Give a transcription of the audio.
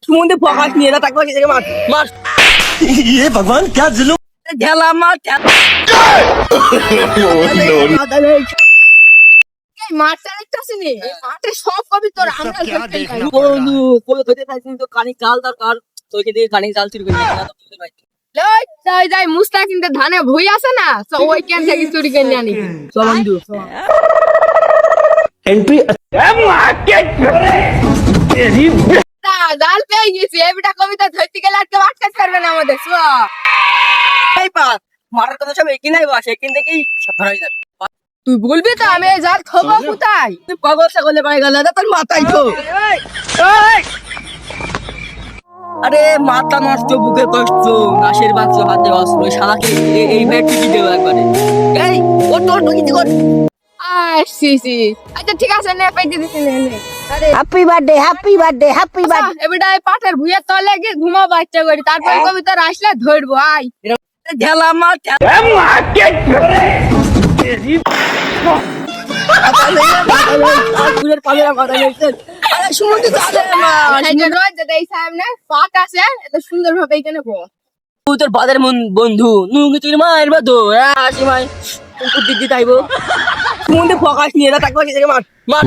সুমন্দে focus নিয়ে এরা তাকে থেকে মার মার ये भगवान क्या जुल्म। ঢেলা মার মাঠটা দেখতেছি নি মাঠে সব কবি তোর আমরা ধরতে পারি বন্ধু কবে ধরতে চাইছিস তো কানি চাল দরকার তোকে দিয়ে কানি চাল চুরি করে না তো বুঝতে পারছি লই যাই যাই মুস্তাকিনতে ধানে ভুই আছে না তো ওই ক্যান থেকে চুরি করে নিয়ে আনি চল বন্ধু एंट्री তা গাল পেয়ে গেছি এইটা কবিতা ধরতে গেলে আজকে আটকাতে পারবে না আমাদের শো এই পাস মারার কথা সব একই নাই বাস একদিন থেকেই ধরা হয়ে যাবে তুই বলবি তো আমি যা থবো কোথায় তুই পাগল ছাগলে পায়ে গেল তোর মাথায় তো আরে মাথা নষ্ট বুকে কষ্ট নাশের বাচ্চা হাতে অস্ত্র শালাকে এই ব্যাগ টিকি দেবো একবারে এই ও তোর ঢুকিতে কর আসছি আচ্ছা ঠিক আছে নে পেটে দিছি নে আরে হ্যাপি বার্থডে এবারে পাটের ভুইয়া তলে গিয়ে ঘুমাবো বাচ্চা করি তারপর কবিতা আসলে ধরবো আয় ঢেলা মার ফুলের পালের কথা বলছেন আরে সুমন্দি চলে না সাইডে রোজ যেতে এই সামনে পাট আছে এত সুন্দর ভাবে এখানে বো তোর বাদের বন্ধু নুঙ্গি তুই মায়ের বাদো আসি মাই কুকুর দিদি তাইবো সুমন্দি ফকাস নিয়ে এরা তাকে থেকে মার মার